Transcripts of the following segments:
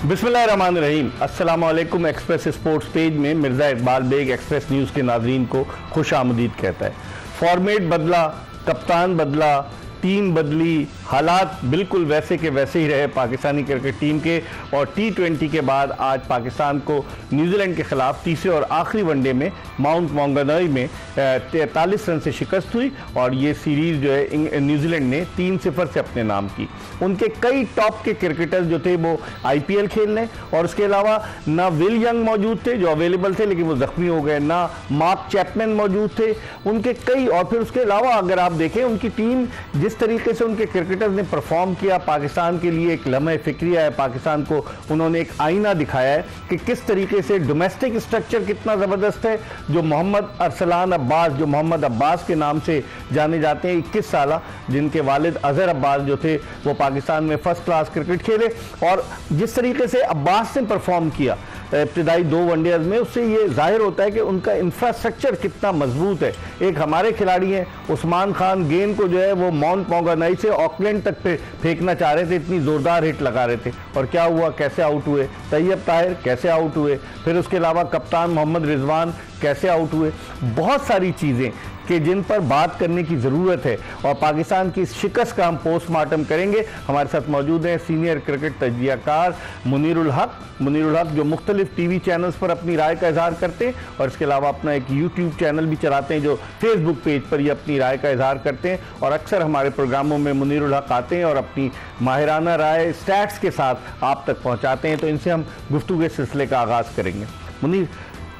बिस्मिल्लाहिर्रहमानिर्रहीम। अस्सलाम वालेकुम। एक्सप्रेस स्पोर्ट्स पेज में मिर्ज़ा इकबाल बेग एक्सप्रेस न्यूज़ के नाज़रीन को खुश आमदीद कहता है। फॉर्मेट बदला, कप्तान बदला, टीम बदली, हालात बिल्कुल वैसे के वैसे ही रहे पाकिस्तानी क्रिकेट टीम के। और T20 के बाद आज पाकिस्तान को न्यूजीलैंड के खिलाफ तीसरे और आखिरी वनडे में माउंट मॉन्गनई में 43 रन से शिकस्त हुई और ये सीरीज़ जो है न्यूजीलैंड ने 3-0 से अपने नाम की। उनके कई टॉप के क्रिकेटर्स जो थे वो IPL खेलने, और उसके अलावा ना विल यंग मौजूद थे जो अवेलेबल थे लेकिन वो ज़ख्मी हो गए, ना मार्क चैपमैन मौजूद थे, उनके कई। और फिर उसके अलावा अगर आप देखें उनकी टीम जिस तरीके से उनके क्रिकेटर्स ने परफॉर्म किया, पाकिस्तान के लिए एक लम्हे फिक्रिया है। पाकिस्तान को उन्होंने एक आईना दिखाया है कि किस तरीके से डोमेस्टिक स्ट्रक्चर कितना ज़बरदस्त है। जो मोहम्मद अरसलान अब्बास, जो मोहम्मद अब्बास के नाम से जाने जाते हैं, 21 साल, जिनके वालिद अजहर अब्बास जो थे वो पाकिस्तान में फर्स्ट क्लास क्रिकेट खेले, और जिस तरीके से अब्बास ने परफॉर्म किया इब्तिदाई 2 वनडेज में, उससे ये जाहिर होता है कि उनका इंफ्रास्ट्रक्चर कितना मजबूत है। एक हमारे खिलाड़ी हैं उस्मान खान, गेंद को जो है वो माउंट मॉन्गनई से ऑकलैंड तक फेंकना चाह रहे थे, इतनी ज़ोरदार हिट लगा रहे थे, और क्या हुआ, कैसे आउट हुए। तैयब ताहिर कैसे आउट हुए, फिर उसके अलावा कप्तान मोहम्मद रिजवान कैसे आउट हुए। बहुत सारी चीज़ें कि जिन पर बात करने की ज़रूरत है, और पाकिस्तान की शिकस्त का हम पोस्टमार्टम करेंगे। हमारे साथ मौजूद हैं सीनियर क्रिकेट तजज़ियाकार मुनीरुल हक जो मुख्तलिफ TV चैनल्स पर अपनी राय का इजहार करते हैं, और इसके अलावा अपना एक YouTube चैनल भी चलाते हैं जो फेसबुक पेज पर ये अपनी राय का इजहार करते हैं, और अक्सर हमारे प्रोग्रामों में मुनीरुल हक आते हैं और अपनी माहिराना राय स्टैट्स के साथ आप तक पहुँचाते हैं। तो इनसे हम गुफ्तगू के सिलसिले का आगाज़ करेंगे। मुनीर,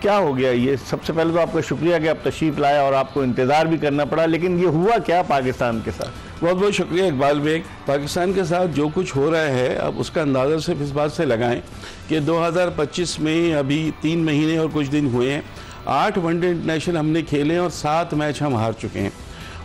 क्या हो गया ये? सबसे पहले तो आपका शुक्रिया कि आप तशरीफ़ लाए, और आपको इंतज़ार भी करना पड़ा, लेकिन ये हुआ क्या पाकिस्तान के साथ? बहुत बहुत शुक्रिया इकबाल बेग। पाकिस्तान के साथ जो कुछ हो रहा है अब उसका अंदाज़ा सिर्फ इस बात से लगाएं कि 2025 में अभी 3 महीने और कुछ दिन हुए हैं, 8 वनडे इंटरनेशनल हमने खेले हैं और 7 मैच हम हार चुके हैं।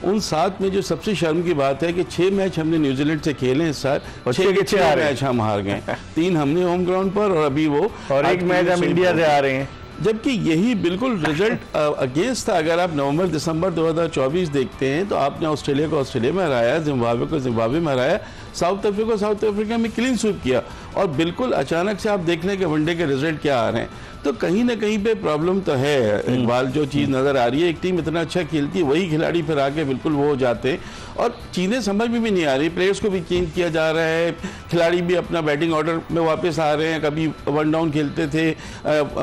उन 7 में जो सबसे शर्म की बात है कि 6 मैच हमने न्यूजीलैंड से खेले इस साल, 6 मैच हम हार गए। 3 हमने होम ग्राउंड पर और अभी वो और 1 मैच हम इंडिया से आ रहे हैं, जबकि यही बिल्कुल रिजल्ट अगेंस्ट था। अगर आप नवंबर दिसंबर 2024 देखते हैं तो आपने ऑस्ट्रेलिया को ऑस्ट्रेलिया में हराया, जिम्बाब्वे को जिम्बाब्वे में हराया, साउथ अफ्रीका को साउथ अफ्रीका में क्लीन स्वीप किया, और बिल्कुल अचानक से आप देख लें कि वनडे के रिजल्ट क्या आ रहे हैं। तो कहीं ना कहीं पे प्रॉब्लम तो है इकबाल। जो चीज़ नज़र आ रही है, एक टीम इतना अच्छा खेलती है, वही खिलाड़ी फिर आके बिल्कुल वो हो जाते हैं, और चीज़ें समझ में भी नहीं आ रही। प्लेयर्स को भी चेंज किया जा रहा है, खिलाड़ी भी अपना बैटिंग ऑर्डर में वापस आ रहे हैं, कभी 1 डाउन खेलते थे,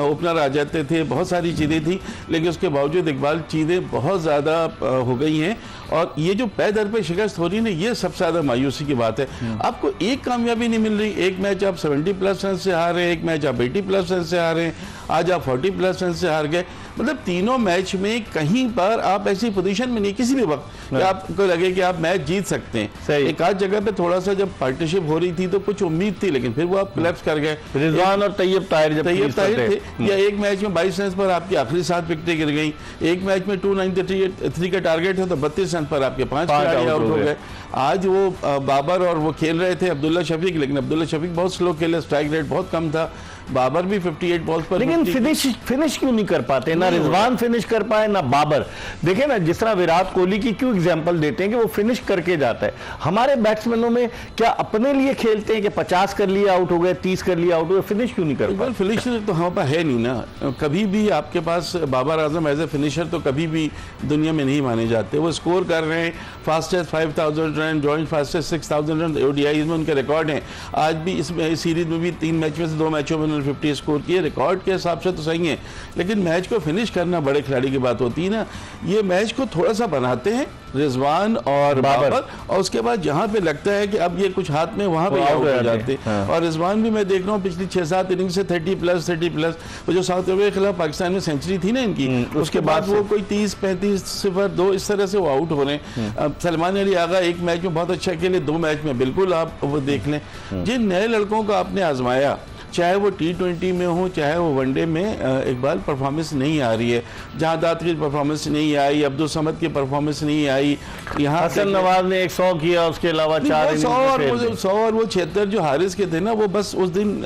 ओपनर आ जाते थे, बहुत सारी चीज़ें थी, लेकिन उसके बावजूद इकबाल चीज़ें बहुत ज़्यादा हो गई हैं। और ये जो पै दर पे शिकस्त हो रही है ना, ये सबसे ज़्यादा मायूसी की बात है। आपको एक कामयाबी नहीं मिल रही। एक मैच आप 70+ रन से हार रहे हैं, एक मैच आप 80+ रन से हार रहे हैं, आज आप 40+ रन से हार गए। मतलब तीनों मैच में कहीं पर आप ऐसी पोजीशन में नहीं किसी भी वक्त कि आपको लगे कि आप मैच जीत सकते हैं। एक आध जगह पे थोड़ा सा जब पार्टनरशिप हो रही थी तो कुछ उम्मीद थी, लेकिन फिर वो आप कोलैप्स कर गए। रिजवान और तैयब ताहिर थे, या एक मैच में 22 रन पर आपकी आखिरी 7 विकेटें गिर गई, एक मैच में 293 का टारगेट था तो 32 रन पर आपके 5 खिलाड़ी आउट हो गए। आज वो बाबर और वो खेल रहे थे अब्दुल्ला शफीक, लेकिन अब्दुल्ला शफीक बहुत स्लो खेले, स्ट्राइक रेट बहुत कम था। बाबर भी 58 बॉल्स पर, लेकिन फिनिश क्यों नहीं कर पाते? ना रिजवान फिनिश कर पाए ना बाबर। देखें ना, जिस तरह विराट कोहली की क्यों एग्जांपल देते हैं कि वो फिनिश करके जाता है। हमारे बैट्समैनों में क्या अपने लिए खेलते हैं कि 50 कर लिए आउट हो गए, 30 कर लिए आउट हो गए, फिनिश क्यों नहीं कर पाते? फिनिशर तो हमारे पास है नहीं ना। कभी भी आपके पास Babar Azam as a finisher तो कभी भी दुनिया में नहीं माने जाते। वो स्कोर कर रहे हैं, fastest 5000 run, joint fastest 6000 run ODI में उनके रिकॉर्ड हैं। आज भी इस सीरीज में भी 3 मैच में से 2 मैचों में 50 स्कोर किए, रिकॉर्ड के हिसाब से तो सही है, लेकिन मैच को फिनिश करना बड़े खिलाड़ी की बात होती है ना। ये मैच को थोड़ा सा बनाते हैं रिजवान और बाबर, और उसके बाद जहां पे लगता है कि अब ये कुछ हाथ में, वहां पे आउट हो जाते हैं। और रिजवान भी मैं देख रहा हूँ पिछली 6-7 इनिंग से 30+, वो जो साउथ अफ्रीका के खिलाफ पाकिस्तान में सेंचुरी थी ना इनकी, उसके बाद वो कोई 30-35-0-2 इस तरह से वो आउट हो रहे हैं। सलमान अली आगा एक मैच में बहुत अच्छा खेले, 2 मैच में बिल्कुल आप वो देख लें। जिन नए लड़कों को आपने आजमाया, चाहे वो T20 में हो चाहे वो वनडे में, इकबाल परफॉर्मेंस नहीं आ रही है। जहादात की परफॉर्मेंस नहीं आई, अब्दुल समद की परफॉर्मेंस नहीं आई, यहाँ हसन नवाज ने 100 किया, उसके अलावा 100 और वो 76 जो हारिस के थे ना, वो बस उस दिन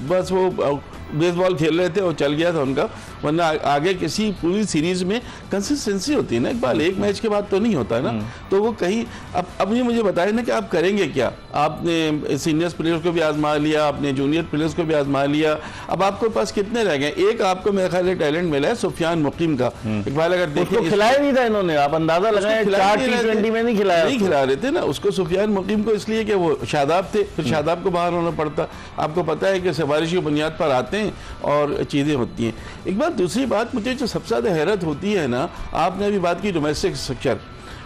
बस वो बेसबॉल खेल रहे थे और चल गया था उनका, वरना आगे किसी पूरी सीरीज में कंसिस्टेंसी होती है ना इकबाल, एक मैच के बाद तो नहीं होता है ना। तो वो कहीं अब ये मुझे बताए ना कि आप करेंगे क्या। आपने सीनियर्स प्लेयर्स को भी आजमा लिया, आपने जूनियर प्लेयर्स को भी आजमा लिया, अब आपके पास कितने रह गए। एक आपको मेरे ख्याल से टैलेंट मिला है सुफियान मुकीम का। इकबाल अगर देखें खिलाया नहीं था इन्होंने, आप अंदाजा लगाएं 4 T20 में नहीं खिलाया, नहीं खिला रहे थे ना उसको सुफियान मुकीम को, इसलिए कि वो शादाब थे, फिर शादाब को बाहर होना पड़ता। आपको पता है कि सिफारिश की बुनियाद पर आते हैं और चीज़ें होती हैं। एक बात, दूसरी बात मुझे जो सबसे ज़्यादा हैरत होती है ना, आपने अभी बात की डोमेस्टिक स्ट्रक्चर,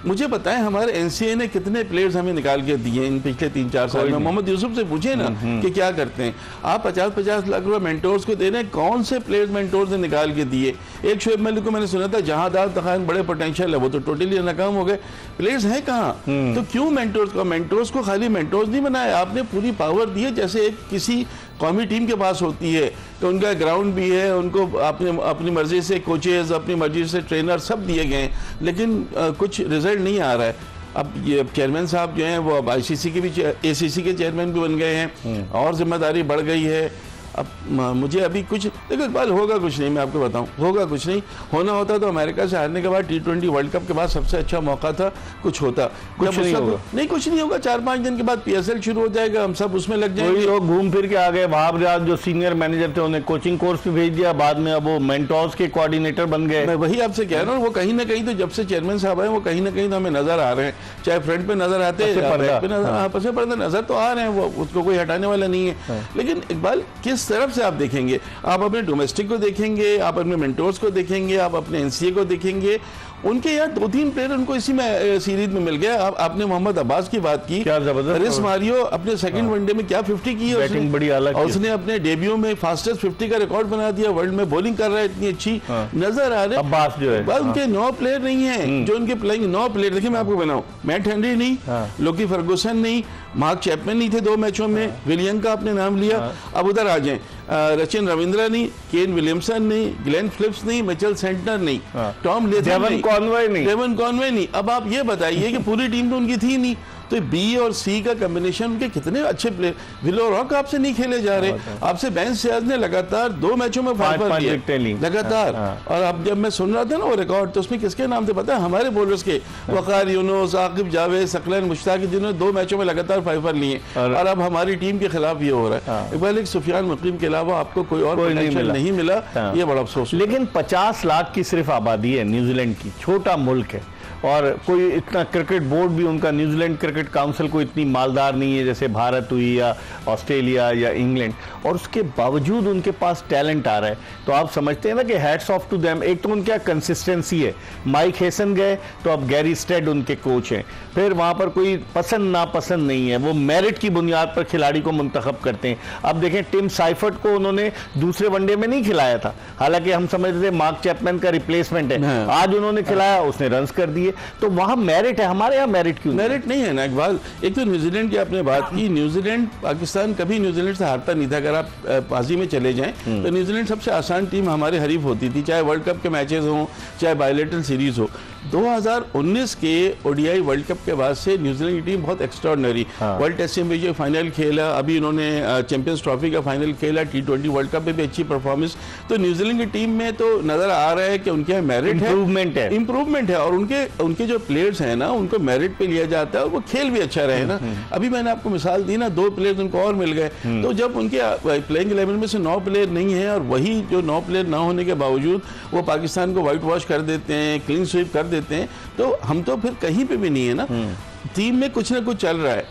मुझे बताएं हमारे एनसीए ने कितने प्लेयर्स हमें निकाल के दिए इन पिछले 3-4 साल में। मोहम्मद यूसुफ से पूछे ना कि क्या करते हैं। आप 50-50 लाख रुपए मेंटोर्स को दे रहे हैं, कौन से प्लेयर्स मेंटोर्स ने निकाल के दिए। एक शोएब मलिक को मैंने सुना था जहादार तखान बड़े पोटेंशियल है, वो तो टोटली नाकाम हो गए। प्लेयर्स हैं कहाँ? तो क्यों मेंटोर्स को खाली मेंटोर्स नहीं बनाया, आपने पूरी पावर दी है जैसे एक किसी कौमी टीम के पास होती है, तो उनका ग्राउंड भी है, उनको अपनी मर्जी से कोचेज, अपनी मर्जी से ट्रेनर सब दिए गए हैं, लेकिन कुछ रिजल्ट नहीं आ रहा है। अब ये चेयरमैन साहब जो हैं वो अब आईसीसी के भी, एसीसी के चेयरमैन भी बन गए हैं और जिम्मेदारी बढ़ गई है। अब मुझे अभी कुछ देखो इकबाल, होगा कुछ नहीं, मैं आपको बताऊं, होगा कुछ नहीं। होना होता तो अमेरिका से हारने के बाद T20 वर्ल्ड कप के बाद सबसे अच्छा मौका था, कुछ होता। कुछ नहीं होगा, नहीं कुछ नहीं होगा। 4-5 दिन के बाद PSL शुरू हो जाएगा, हम सब उसमें लग जाएंगे। लोग घूम फिर के आ गए। वहाब रियाज जो सीनियर मैनेजर थे उन्हें कोचिंग कोर्स पे भेज दिया, बाद में अब वो मेंटोर्स के कोऑर्डिनेटर बन गए। मैं वही आपसे कह रहा हूँ, वो कहीं ना कहीं तो जब से चेयरमैन साहब आए वो कहीं ना कहीं तो हमें नजर आ रहे हैं, चाहे फ्रंट पे नजर आते हैं, पसे पर्दा नजर तो आ रहे हैं, वो उसको कोई हटाने वाला नहीं है। लेकिन इकबाल किस तरफ से आप देखेंगे, आप अपने डोमेस्टिक को देखेंगे, आप अपने मेंटोर्स को देखेंगे, आप अपने एनसीए को देखेंगे, उनके यहाँ 2-3 प्लेयर उनको इसी में सीरीज में मिल गया। आपने मोहम्मद अब्बास की बात की, क्या जबरदस्त रिस मारियो अपने सेकंड वनडे में क्या 50 की है उसने, बड़ी अलग और उसने अपने डेब्यू में फास्टेस्ट 50 का रिकॉर्ड बना दिया। वर्ल्ड में बॉलिंग कर रहा है, इतनी अच्छी नजर आ रहे हैं। अब्बास जो है, उनके 9 प्लेयर नहीं है जो उनके प्लेइंग 9 प्लेयर। देखिए मैं आपको बनाऊं, मैट हेनरी नहीं, लोकी फर्गुसन नहीं, मार्क चैपमैन नहीं थे 2 मैचों में, विलियम का आपने नाम लिया। अब उधर आ जाए, रचिन रविंद्रा नहीं, केन विलियमसन नहीं, ग्लेन फिलिप्स नहीं, मिचेल सेंटनर नहीं, टॉम लेथम नहीं, डेवन कॉनवे नहीं। अब आप ये बताइए कि पूरी टीम तो उनकी थी नहीं, तो बी और सी का कॉम्बिनेशन, उनके कितने अच्छे प्लेयर। विलो रॉक आपसे नहीं खेले जा रहे, आपसे बेन सियाज ने लगातार 2 मैचों में 5 दिए लगातार। और अब जब मैं सुन रहा था ना वो रिकॉर्ड, तो उसमें किसके नाम थे पता है? हमारे बॉलर्स के, वकार यूनुस, आकिब जावेद, सकलन मुश्ताक, जिन्होंने 2 मैचों में लगातार 5 लिए। और अब हमारी टीम के खिलाफ ये हो रहा है। एक सुफियान मुकीम के अलावा आपको कोई और पोटेंशियल नहीं मिला, ये बड़ा अफसोस। लेकिन 50 लाख की सिर्फ आबादी है न्यूजीलैंड की, छोटा मुल्क है, और कोई इतना क्रिकेट बोर्ड भी उनका, न्यूजीलैंड क्रिकेट काउंसिल को इतनी मालदार नहीं है जैसे भारत हुई या ऑस्ट्रेलिया या इंग्लैंड, और उसके बावजूद उनके पास टैलेंट आ रहा है। तो आप समझते हैं ना कि हैट्स ऑफ टू देम। एक तो उनके कंसिस्टेंसी है, माइक हेसन गए तो अब गैरी स्टेड उनके कोच हैं, फिर वहां पर कोई पसंद नापसंद नहीं है, वो मेरिट की बुनियाद पर खिलाड़ी को मुंतखब करते हैं। अब देखें टिम साइफर्ट को उन्होंने दूसरे वनडे में नहीं खिलाया था, हालांकि हम समझते थे मार्क चैपमैन का रिप्लेसमेंट है, आज उन्होंने खिलाया, उसने रन्स कर दिए। तो वहां मेरिट है, हमारे यहाँ मेरिट क्यों? मेरिट नहीं है ना इकबाल। एक तो न्यूजीलैंड की आपने बात की, न्यूजीलैंड पाकिस्तान कभी न्यूजीलैंड से हारता नहीं था। अगर आप बाजी में चले जाएं तो न्यूजीलैंड सबसे आसान टीम हमारे हरीफ होती थी, चाहे वर्ल्ड कप के मैचेस हों, चाहे बायलैटरल सीरीज हो। 2019 के ओडीआई वर्ल्ड कप के बाद से न्यूजीलैंड की टीम बहुत extraordinary, world test championship final खेला, अभी इन्होंने चैंपियंस ट्रॉफी का फाइनल खेला, T20 वर्ल्ड कप में भी अच्छी परफॉर्मेंस। तो न्यूजीलैंड की टीम में तो नजर आ रहा है कि उनके यहाँ मेरिट है, इंप्रूवमेंट है, और उनके जो प्लेयर्स हैं ना उनको मेरिट पे लिया जाता है, और वो खेल भी अच्छा रहे ना। अभी मैंने आपको मिसाल दी ना, 2 प्लेयर्स उनको और मिल गए। तो जब उनके प्लेइंग 11 में से 9 प्लेयर नहीं है, और वही जो 9 प्लेयर ना होने के बावजूद वो पाकिस्तान को व्हाइट वॉश कर देते हैं, क्लीन स्वीप कर देते हैं, तो हम तो फिर कहीं पे भी नहीं है ना। टीम में कुछ ना कुछ चल रहा है।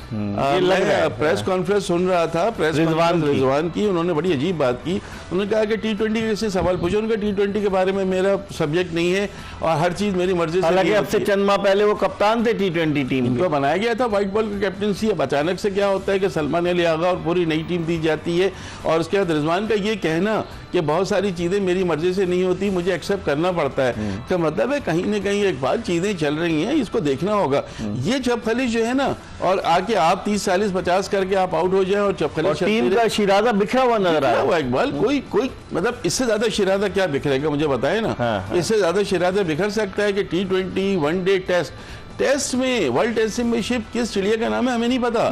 मैं प्रेस कॉन्फ्रेंस सुन रहा था, प्रेस रिजवान की, उन्होंने बड़ी अजीब बात की। उन्होंने कहा कि T20 के सवाल पूछे, उनका T20 के बारे में मेरा सब्जेक्ट नहीं है और हर चीज मेरी मर्जी से। हालांकि अब से चंद माह पहले वो कप्तान थे T20 टीम को, बनाया गया था व्हाइट बॉल का कैप्टनसी। अब अचानक से क्या होता है कि सलमान अली आगा और पूरी नई टीम दी जाती है, और उसके बाद रिजवान का ये कहना कि बहुत सारी चीजें मेरी मर्जी से नहीं होती, मुझे एक्सेप्ट करना पड़ता है। तो मतलब है कहीं ना कहीं एक बात चीजें चल रही हैं, इसको देखना होगा। ये चपखली जो है ना, और आके आप 30, 40, 50 करके आप आउट हो जाए, और चपखली टीम का शिराजा बिखरा हुआ नजर आ रहा है इकबाल। कोई मतलब इससे ज्यादा शिराजा क्या बिखरेगा, मुझे बताए ना। इससे ज्यादा शिराजा बिखर सकता है कि T20 वनडे टेस्ट टेस्ट में वर्ल्ड टेस्ट चैंपियनशिप किस चिड़िया का नाम है हमें नहीं पता।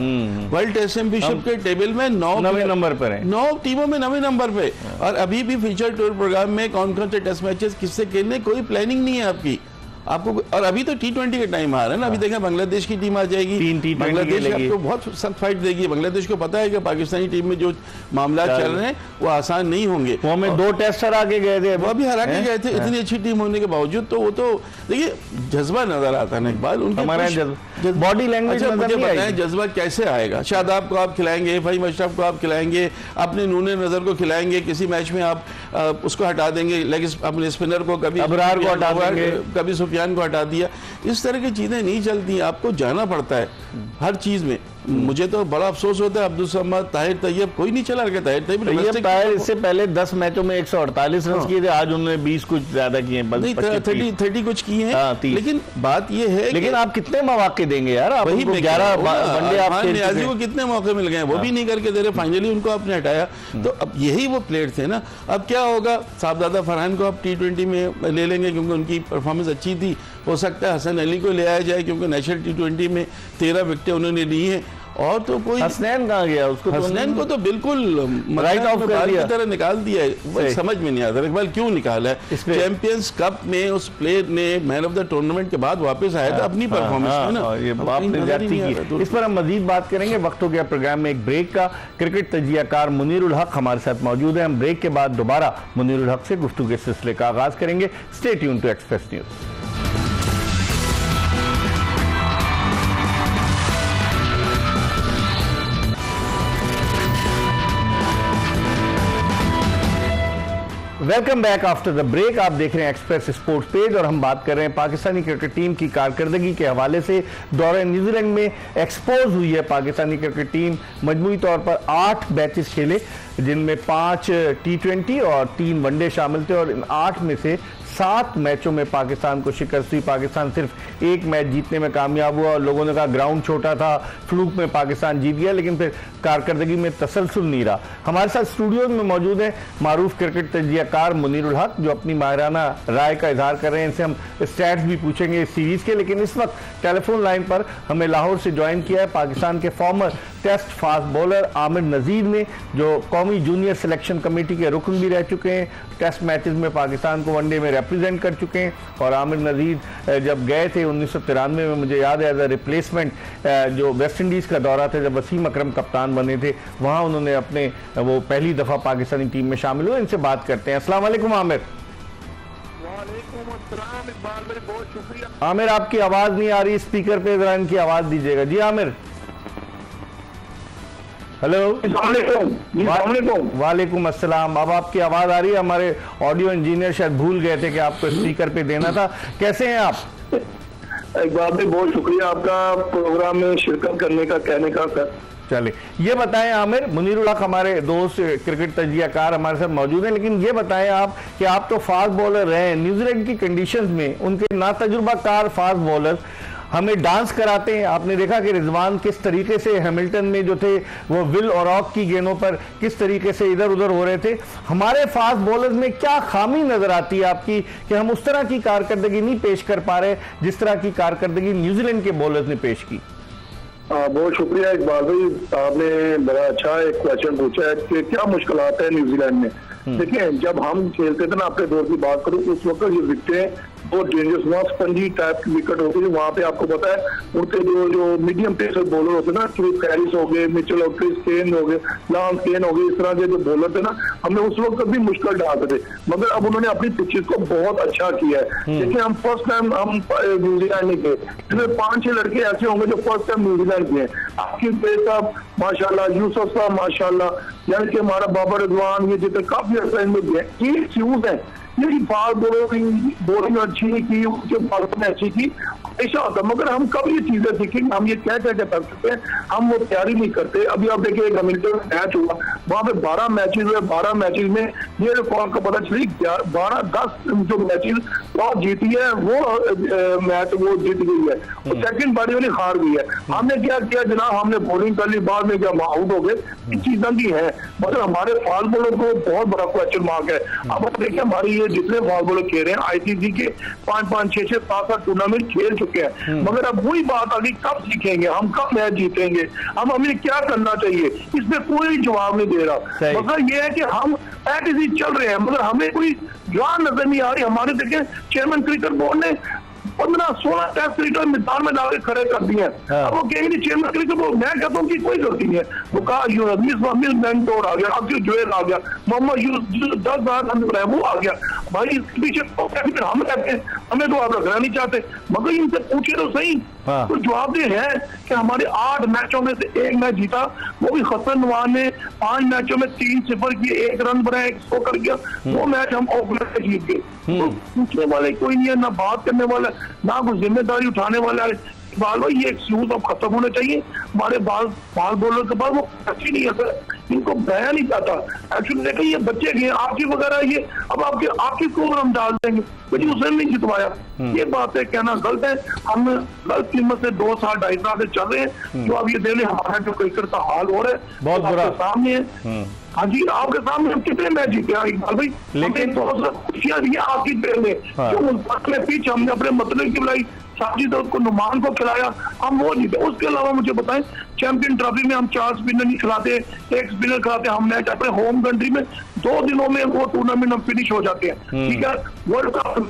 वर्ल्ड टेस्ट चैंपियनशिप के टेबल में 9वें नंबर पर है, 9 टीमों में 9वें नंबर पे, और अभी भी फीचर टूर प्रोग्राम में कौन कौन से टेस्ट मैचेस किससे खेलने कोई प्लानिंग नहीं है आपकी आपको। और अभी तो T20 का टाइम आ रहा है ना, अभी देखें बांग्लादेश की टीम आ जाएगी, 3 T20 बांग्लादेश आपको बहुत सख्त फाइट देगी। बांग्लादेश को पता है कि पाकिस्तानी टीम में जो मामला चल रहे हैं वो आसान नहीं होंगे। वो हमें 2 टेस्ट हरा के गए थे, वो अभी हरा के गए थे इतनी अच्छी टीम होने के बावजूद। तो वो तो देखिए जज्बा नजर आता है ना इकबाल, उनके बॉडी लैंग्वेज मुझे बताएं जज्बा कैसे आएगा। शादाब को आप खिलाएंगे, फहीम अशरफ को आप खिलाएंगे, अपने नूने नजर को खिलाएंगे, किसी मैच में आप उसको हटा देंगे, अपने स्पिनर को कभी अबरार को हटा देंगे, कभी सुफियान को हटा दिया। इस तरह की चीजें नहीं चलती, आपको जाना पड़ता है हर चीज में। मुझे तो बड़ा अफसोस होता है, अब्दुल समद, ताहिर तैयब कोई नहीं चला रहा। ताहिर इससे पहले 10 मैचों में 148 रन किए थे, आज उन्होंने 20 कुछ ज्यादा किए हैं, 30 कुछ किए हैं। लेकिन बात ये है, लेकिन आप कितने मौके देंगे यार, आप वही 11 वनडे आप नियाजी को कितने मौके मिल गए, वो भी नहीं करके दे रहे, फाइनली उनको आपने हटाया। तो अब यही वो प्लेयर थे ना। अब क्या होगा, साहबजादा फरहान को आप T20 में ले लेंगे क्योंकि उनकी परफॉर्मेंस अच्छी थी। हो सकता है हसन अली को ले आया जाए क्योंकि नेशनल T20 में 13 विकेटें उन्होंने ली हैं। और तो कोई हसनैन कहाँ गया, उसको हसनैन को तो बिल्कुल राइट ऑफ कर दिया, की तरह निकाल दिया है। समझ में नहीं आता इकबाल क्यों निकाला है। चैंपियंस कप में उस प्लेयर ने मैन ऑफ द टूर्नामेंट के बाद वापस आया था अपनी परफॉर्मेंस में ना, ये आपने जाती की। इस पर हम मजीद बात करेंगे। वक्त हो गया प्रोग्राम में एक ब्रेक का। क्रिकेट तजियाकार मुनीरुल हक हमारे साथ मौजूद है। हम ब्रेक के बाद दोबारा मुनीरुल हक से गुफ्तगू के सिलसिले का आगाज करेंगे। Stay tune to Express News. Welcome back after the break. आप देख रहे हैं एक्सप्रेस स्पोर्ट्स पेज और हम बात कर रहे हैं पाकिस्तानी क्रिकेट टीम की कारकर्दगी के हवाले से। दौरे न्यूजीलैंड में एक्सपोज हुई है पाकिस्तानी क्रिकेट टीम। मजमूई तौर पर 8 मैचेस खेले जिनमें 5 T20 और 3 वनडे शामिल थे और इन 8 में से 7 मैचों में पाकिस्तान को शिकस्त हुई। पाकिस्तान सिर्फ 1 मैच जीतने में कामयाब हुआ और लोगों ने कहा ग्राउंड छोटा था, फ्लूक में पाकिस्तान जीत गया, लेकिन फिर कारकर्दगी में तसलसल नहीं रहा। हमारे साथ स्टूडियोज में मौजूद है मारूफ क्रिकेट तजियाकार मुनीरुल हक जो अपनी माहिराना राय का इजहार कर रहे हैं। इनसे हम स्टैट्स भी पूछेंगे इस सीरीज के, लेकिन इस वक्त टेलीफोन लाइन पर हमें लाहौर से ज्वाइन किया है पाकिस्तान के farmer test fast bowler Aamir नजीर ने, जो कौमी जूनियर सिलेक्शन कमेटी के रुकन भी रह चुके हैं, टेस्ट मैचेस में पाकिस्तान को वनडे में रिप्रेजेंट कर चुके हैं। और आमिर नजीर जब गए थे 1993 में, मुझे याद है एज अ रिप्लेसमेंट जो वेस्ट इंडीज़ का दौरा था जब वसीम अकरम कप्तान बने थे, वहाँ उन्होंने अपने वो पहली दफ़ा पाकिस्तानी टीम में शामिल हुए। इनसे बात करते हैं। अस्सलाम वालेकुम आमिर। बहुत शुक्रिया। आमिर आपकी आवाज़ नहीं आ रही स्पीकर पे, जरा इनकी आवाज़ दीजिएगा। जी आमिर। हेलो। वालेकुम अस्सलाम। अब आपकी आवाज आ रही है। हमारे ऑडियो इंजीनियर शायद भूल गए थे कि आपको स्पीकर पे देना था। कैसे हैं आप? एक बार भी बहुत शुक्रिया आपका प्रोग्राम में शिरकत करने का, कहने का सर। चलिए ये बताएं आमिर, मुनीरुल हक हमारे दोस्त क्रिकेट तजियाकार हमारे साथ मौजूद हैं, लेकिन ये बताएं आप कि आप तो फास्ट बॉलर रहे हैं। न्यूजीलैंड की कंडीशंस में उनके नातजुर्बाकार फास्ट बॉलर हमें डांस कराते हैं। आपने देखा कि रिजवान किस तरीके से हैमिल्टन में जो थे वो विल और ऑक की गेंदों पर किस तरीके से इधर उधर हो रहे थे। हमारे फास्ट बॉलर्स में क्या खामी नजर आती है आपकी कि हम उस तरह की कारकर्दगी नहीं पेश कर पा रहे जिस तरह की कारकर्दगी न्यूजीलैंड के बॉलर्स ने पेश की? बहुत शुक्रिया इकबाल भाई, आपने बड़ा अच्छा एक क्वेश्चन पूछा है कि क्या मुश्किलात है न्यूजीलैंड में। देखिए जब हम खेलते थे ना, अपने दौर की बात करूं, उस वक्त ये विकेटें बहुत डेंजरस, वहाँ स्पंजी टाइप की विकेट होती है। वहाँ पे आपको पता है उनके जो मीडियम पेसर बॉलर होते हैं ना, क्रिस हैरिस हो गए, मिचेल और क्रिस केन हो गए, लांस केन हो गए, इस तरह के जो बॉलर थे ना, हमने उस वक्त भी मुश्किल डालते थे, मगर अब उन्होंने अपनी पिचेस को बहुत अच्छा किया है। देखिए हम फर्स्ट टाइम हम न्यूजीलैंड में गए, इसमें 5-6 लड़के ऐसे होंगे जो फर्स्ट टाइम न्यूजीलैंड गए। आपकी साहब माशाल्लाह, यूसुफ साहब माशाल्लाह, यानी कि हमारा बाबर रिजवान, ये जितने काफी अर्सा में गए, ये फ्यूज है। ये फास्ट बॉलिंग अच्छी की, उनके बॉलिंग ने अच्छी की, ऐसा होता। मगर हम कब ये चीजें सीखेंगे? हम ये क्या क्या कर सकते हैं, हम वो तैयारी नहीं करते। अभी आप देखिए एक हैमिल्टन मैच हुआ, वहां पे 12 मैचेस हुए, 12 मैचेस में ये रिकॉर्ड का पता चली 12-10 जो मैचेस टॉस जीती है वो मैच वो जीत गई है, और सेकंड पारी वाली हार गई है। हमने क्या किया जनाब, हमने बॉलिंग कर ली, बाद में जब आउट हो गए। चीजें की है, मगर हमारे फास्ट बॉलर को बहुत बड़ा क्वेश्चन मार्क है। अब आप देखिए हमारी ये जितने फास्ट बॉलर खेल रहे हैं आईसीसी के 5-5, 6-6, 7-7 टूर्नामेंट खेल चुके हैं, मगर अब वही बात आ गई, कब सीखेंगे हम, कब मैच जीतेंगे हम, हमें क्या करना चाहिए, इसमें कोई जवाब नहीं दे रहा। मगर ये है कि हम ऐसे चल रहे हैं मगर हमें कोई जान नजर नहीं आ रही। हमारे देखें चेयरमैन क्रिकेट बोर्ड ने 15-16 टेस्ट क्रिकेट मैदान में डाल के खड़े कर दिए हैं। अब वो कहेंगे चेयरमैन क्रिकेट बोर्ड, मैं कहता हूँ कि कोई गलती नहीं है। वो कहा मिस मैंटोर आ गया, अब्दुल जुबैर आ गया, मोहम्मद यूसुफ 10 बार वो आ गया, भाई इसके पीछे तो हम रहते हैं, हमें तो आप रखना नहीं चाहते, मगर इनसे पूछे तो सही। तो जवाब ये है कि हमारे 8 मैचों में से 1 मैच जीता, वो भी हसन नवान ने 5 मैचों में 3-0 किए, 1 रन बनाया, 1 स्कोर कर गया, वो मैच हम ओपनर से जीत गए। तो पूछने वाले कोई नहीं है, ना बात करने वाला, ना कोई जिम्मेदारी उठाने वाला है। बाल भाई ये एक्सक्यूज अब खत्म होने चाहिए। हमारे बाल बॉलर के पास वो अच्छी नहीं है सर, इनको बया नहीं जाता। एक्चुअली देखिए ये बच्चे गए आपकी वगैरह, ये अब आपकी को हम डाल देंगे, लेकिन उसने नहीं जितवाया। ये बात है, कहना गलत है। हम गलत कीमत से 2 साल 2.5 साल से चल रहे हैं। जो अब ये देख ले हमारा जो क्रिकेट का हाल हो रहा है बहुत बुरा सामने है। हाँ जी, आपके सामने हम कितने मैच जीते हैं इकबाल भाई, लेकिन खुशियां दी आपकी देर में जो पीछे हमने अपने मतलब की बुलाई साजिद को नुमान को खिलाया, हम वो जीते। उसके अलावा मुझे बताएं चैंपियन ट्रॉफी में हम 4 स्पिनर नहीं खिलाते, 1 स्पिनर खिलाते, हम मैच अपने होम कंट्री में 2 दिनों में वो टूर्नामेंट हम फिनिश हो जाते हैं। ठीक है, वर्ल्ड कप।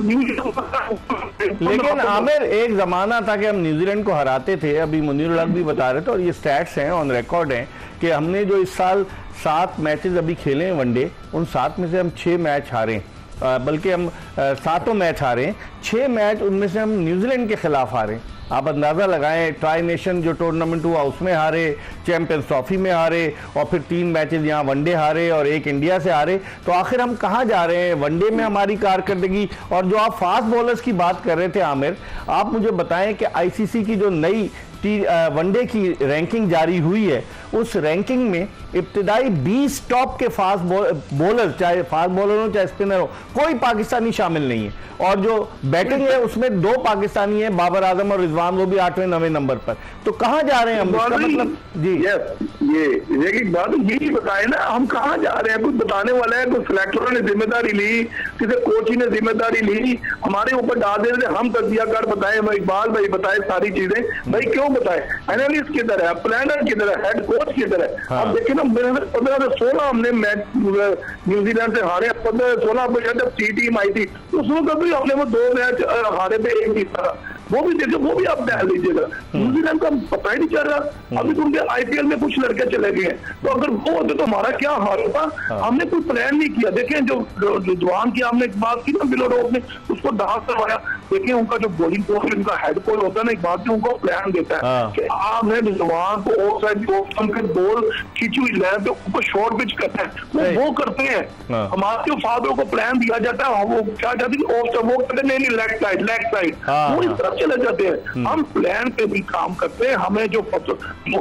लेकिन आमिर एक जमाना था कि हम न्यूजीलैंड को हराते थे, अभी मुनीर हक भी बता रहे थे और ये स्टैट्स हैं ऑन रिकॉर्ड हैं कि हमने जो इस साल 7 मैचेस अभी खेले हैं वनडे, उन 7 में से हम 6 मैच हारे, बल्कि हम 7 मैच हारे, 6 मैच उनमें से हम न्यूजीलैंड के खिलाफ हारे। आप अंदाज़ा लगाएं, ट्राई नेशन जो टूर्नामेंट हुआ उसमें हारे, चैंपियंस ट्रॉफी में हारे, और फिर 3 मैचेस यहाँ वनडे हारे और 1 इंडिया से हारे। तो आखिर हम कहाँ जा रहे हैं? वनडे में हमारी कारकर्दगी। और जो आप फास्ट बॉलर्स की बात कर रहे थे आमिर, आप मुझे बताएं कि आईसीसी की जो नई वनडे की रैंकिंग जारी हुई है, उस रैंकिंग में इब्तिदाई 20 टॉप के फास्ट बॉलर, चाहे फास्ट बॉलर हो चाहे स्पिनर हो, कोई पाकिस्तानी शामिल नहीं है। और जो बैटिंग है उसमें 2 पाकिस्तानी है, बाबर आजम और रिजवान, वो भी 8वें-9वें नंबर पर। तो कहाँ जा रहे हैं हम? इसका मतलब जी ये बात यही बताए ना, हम कहाँ जा रहे हैं? कुछ बताने वाला है, कुछ सिलेक्टरों ने जिम्मेदारी ली, किसी कोच ने जिम्मेदारी ली, हमारे ऊपर डाल दे रहे, हम तजजियाकार बताए, इकबाल भाई बताए सारी चीजें। भाई क्यों बताए? एनालिस्ट किधर है, प्लानर किधर है, हेड कोच किधर है? अब देखिए ना, 15 से 16 हमने मैच न्यूजीलैंड से हारे, 15-16 जब सी टीम आई थी तो उसमें कभी हमने वो 2 मैच हारे पे 1 जीता, वो भी देखिए, वो भी आप डाल दीजिएगा। न्यूजीलैंड का पता ही नहीं चल रहा। अभी तुमके आईपीएल में कुछ लड़के चले गए हैं, तो अगर वो होते तो हमारा क्या हाल होता? हमने कोई प्लान नहीं किया। देखें जो जवान की हमने एक बात की ना, बिलोरोव ने उसको दाग करवाया। देखें उनका जो बॉलिंग कोच, उनका हेड कोच होता है ना, एक बात उनको प्लान देता है कि आपने जवान को ऑफ साइड के बॉल खींची हुई लैब पे ऊपर शॉर्ट पिच करता है, वो करते हैं। हमारे जो फादरों को प्लान दिया जाता है, वो क्या चाहते हैं, ऑफ साइड, वो कहते नहीं लेग साइड, वो इस तरफ चले जाते हैं। हम प्लान पे भी काम करते हैं। हमें जो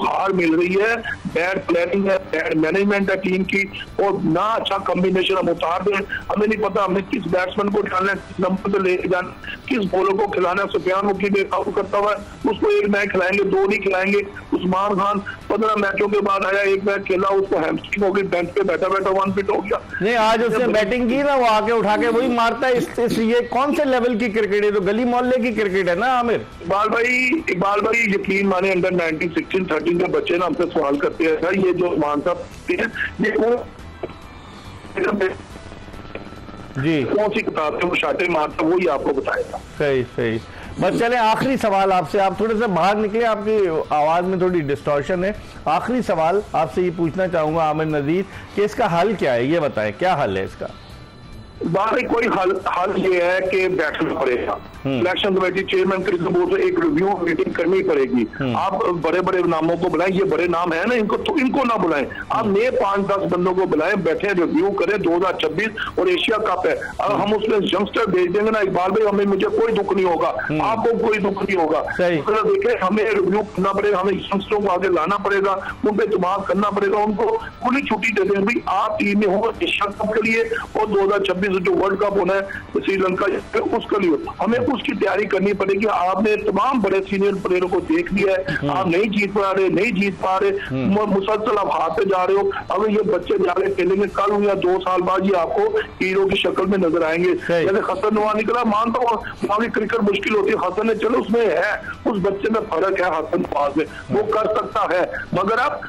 हार मिल रही है, बैड प्लानिंग है, बैड मैनेजमेंट है टीम की, और ना अच्छा कॉम्बिनेशन हम उतार दें। हमें नहीं पता हमें किस बैट्समैन को डालना है, किस नंबर पे लेके जाना, किस बॉलर को खिलाना है। सुफियान मुकी बेकाबू करता हुआ उसको 1 मैच खिलाएंगे, 2 नहीं खिलाएंगे। उस्मान खान 15 मैचों के बाद आया, 1 मैच खेला, उसको हैमस्ट्रिंग हो गई, बेंच पे बैठा 1 फिट हो गया। नहीं, आज उसने बैटिंग की ना, वो आके उठा के वही मारता है। ये कौन से लेवल की क्रिकेट है? तो गली मोहल्ले की क्रिकेट है ना आमिर। इकबाल भाई यकीन माने, अंडर 19, 16, 13 के बच्चे ना हमसे सवाल करते हैं, सर ये जो मान साहब ये कौन सी किताब है, वो शाटे मारता, वही आपको बताएगा। सही। बस चले, आखिरी सवाल आपसे, आप थोड़े से बाहर निकले, आपकी आवाज में थोड़ी डिस्टॉर्शन है। आखिरी सवाल आपसे ये पूछना चाहूंगा आमिर नजीर कि इसका हल क्या है? ये बताएं, क्या हल है इसका? बात कोई हल ये है कि बैठना पड़ेगा। Election committee chairman cricket board से एक रिव्यू मीटिंग करनी पड़ेगी। आप बड़े बड़े नामों को बुलाएं, ये बड़े नाम है ना, इनको ना बुलाएं, आप नए 5-10 बंदों को बुलाएं, बैठे रिव्यू करें। 2026 और एशिया कप है, अगर हम उसमें यंगस्टर भेज देंगे ना इकबाल भाई, हमें मुझे कोई दुख नहीं होगा, आपको कोई दुख नहीं होगा। देखें, हमें रिव्यू करना पड़ेगा, हमें यंगस्टरों को आगे लाना पड़ेगा, उन पर दिमाग करना पड़ेगा, उनको खुली छुट्टी दे दें भाई, आप टीम में हो एशिया कप के लिए और 2026 जो वर्ल्ड कप होना है श्रीलंका, उसके लिए हमें उसकी तैयारी करनी पड़ेगी। आपने तमाम बड़े सीनियर प्लेयरों को देख लिया है, आप नहीं जीत पा रहे, मुसलसल आप हारते जा रहे हो। अगर ये बच्चे जाके खेलेंगे कल या 2 साल बाद ये आपको हीरो की शक्ल में नजर आएंगे। जैसे हसन नवाज निकला, मानता हूँ वहां की क्रिकेट मुश्किल होती है, हसन ने चलो उसमें है, उस बच्चे में फर्क है हसन नवाज में, वो कर सकता है। मगर अब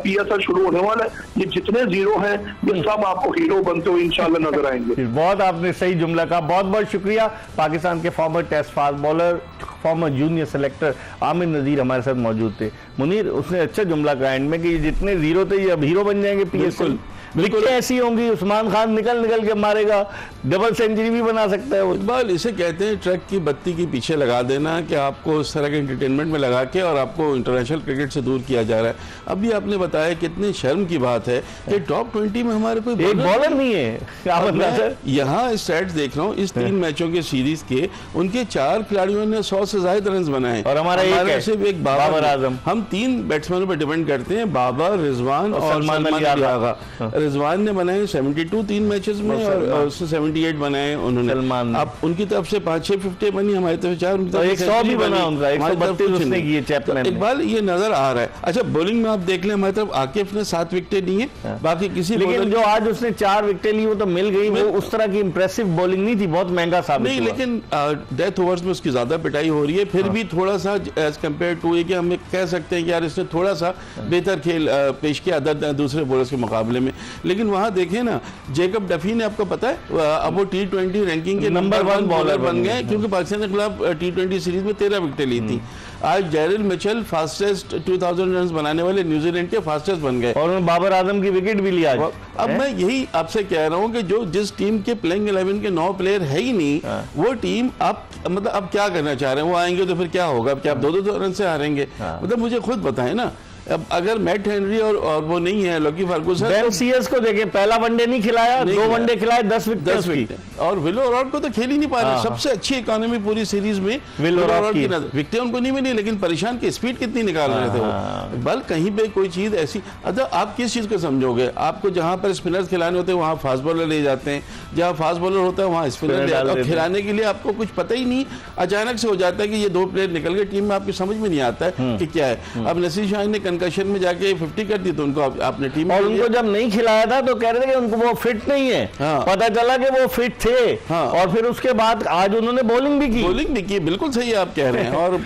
PSL शुरू होने वाला है, ये जितने जीरो हैं ये सब आपको हीरो बनते हुए इंशाल्लाह नजर आएंगे। बहुत आपने सही जुमला कहा, बहुत बहुत शुक्रिया। पाकिस्तान के farmer test fast bowler, farmer junior selector Aamir नजीर हमारे साथ मौजूद थे। मुनीर, उसने अच्छा जुमला कहा एंड में कि ये जितने जीरो थे ये अब हीरो बन जाएंगे PSL। बिल्कुल ऐसी होंगी, उस्मान खान निकल के मारेगा, डबल सेंचुरी भी बना सकता है वो। इकबाल, इसे कहते हैं ट्रक की बत्ती के पीछे लगा देना, कि आपको इस तरह के एंटरटेनमेंट में लगा के और आपको इंटरनेशनल क्रिकेट से दूर किया जा रहा है। अभी आपने बताया कितनी शर्म की बात है कि टॉप 20 में हमारे कोई एक बॉलर नहीं है। यहाँ स्टैट्स देख रहा हूँ, इस 3 मैचों के सीरीज के उनके 4 खिलाड़ियों ने 100 से ज्यादा रन बनाए और हमारा सिर्फ एक बाबर आजम। हम 3 बैट्समैनों पर डिपेंड करते हैं, बाबर, रिजवान और सलमान अली आगा। रिजवान ने बनाए 72 3 मैचेस में और 78 बनाए उन्होंने। अब उनकी तरफ से 5-6 50 बनी, हमारी तरफ से 4, उनकी तरफ से 100 भी बना उनका, 132 उसने किए चैपमैन ने। इकबाल, ये नजर आ रहा है। अच्छा, बॉलिंग में आप देख लें, हमारी तरफ आकिफ ने 7 विकेटें ली हैं, बाकी किसी, लेकिन जो आज उसने 4 विकेटें ली वो तो मिल गई, वो उस तरह की इंप्रेसिव बॉलिंग नहीं थी, बहुत महंगा साबित हुआ। लेकिन डेथ ओवर्स में उसकी ज्यादा पिटाई हो रही है, फिर भी थोड़ा सा एज कम्पेयर टू ये कि हम कह सकते हैं कि यार इसने थोड़ा सा बेहतर खेल पेश किया दूसरे बॉलर्स के मुकाबले में। लेकिन वहां देखें ना, जेकब डफी ने, आपको पता है अब वो T20 रैंकिंग के नंबर 1 बॉलर बन गए, क्योंकि पाकिस्तान के खिलाफ T20 सीरीज में 13 विकेटें ली थी। आज जैरिल मिचेल फास्टेस्ट 2000 रन बनाने वाले न्यूजीलैंड के फास्टेस्ट बन गए, और बाबर आजम की विकेट भी लिया। अब मैं यही आपसे कह रहा हूं कि जिस टीम के प्लेइंग 11 के 9 प्लेयर है ही नहीं, वो टीम आप मतलब अब क्या करना चाह रहे हैं? वो आएंगे तो फिर क्या होगा? क्या आप 2-2 रन से हारेंगे? मतलब मुझे खुद बताएं ना। अब अगर मैट हेनरी और वो नहीं है, लॉकी फर्गुसन, बेन सीएस को देखें, पहला वनडे नहीं खिलाया, 2 वनडे खिलाए, 10 विकेट, और विल ओरॉड को तो खेल ही नहीं पा रहे। सबसे अच्छी इकोनॉमी पूरी सीरीज में विल ओरॉड की विकेटें उनको नहीं मिली, लेकिन परेशान की स्पीड कितनी निकाल रहे थे वो। बल कहीं पे कोई चीज ऐसी, आप किस चीज को समझोगे? आपको जहां पर स्पिनर्स खिलाने होते हैं वहां फास्ट बॉलर ले जाते हैं, जहां फास्ट बॉलर होता है वहां स्पिनर ले जाते हैं, खिलाने के लिए आपको कुछ पता ही नहीं, अचानक से हो जाता है कि ये 2 प्लेयर निकल गए टीम में, आपकी समझ में नहीं आता है कि क्या है। अब नसीर शाहीन ने कंकशन में जाके 50 कर दी, तो उनको आपने टीम, और उनको जब नहीं खिलाया था तो कह रहे थे कि उनको वो फिट नहीं है। पता चला कि वो फिट थे, और फिर उसके बाद आज उन्होंने बॉलिंग भी की। बिल्कुल सही आप कह रहे हैं। और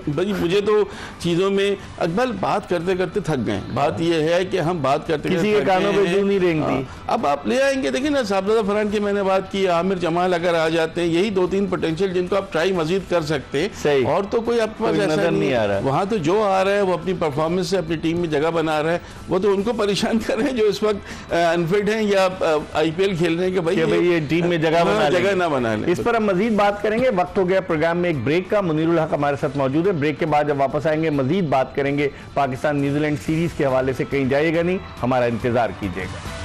भाई मुझे तो चीजों में अकबल बात करते करते थक गए। बात ये है कि हम बात करते किसी के कानों पे जूं नहीं रेंगती। अब आप ले आएंगे, देखिए ना, साहबजादा फरहान की मैंने बात की, आमिर जमाल अगर आ जाते हैं, यही 2-3 पोटेंशियल जिनको आप ट्राई मजीद कर सकते हैं, और तो कोई आपके पास ऐसा नहीं आ रहा है। वहां तो जो आ रहा है वो अपनी परफॉर्मेंस से अपनी टीम में जगह बना रहा है, वो तो उनको परेशान कर रहे हैं जो इस वक्त अनफिट हैं या IPL खेल रहे हैं कि भाई ये टीम में जगह ना बना लें। इस पर हम मजीद बात करेंगे। वक्त हो गया प्रोग्राम में एक ब्रेक का। मुनीरुल हक हमारे साथ मौजूद है। ब्रेक के बाद जब वापस आएंगे मजीद बात करेंगे। पाकिस्तान न्यूजीलैंड सीरीज के हवाले से कहीं जाइएगा नहीं, हमारा इंतजार कीजिएगा।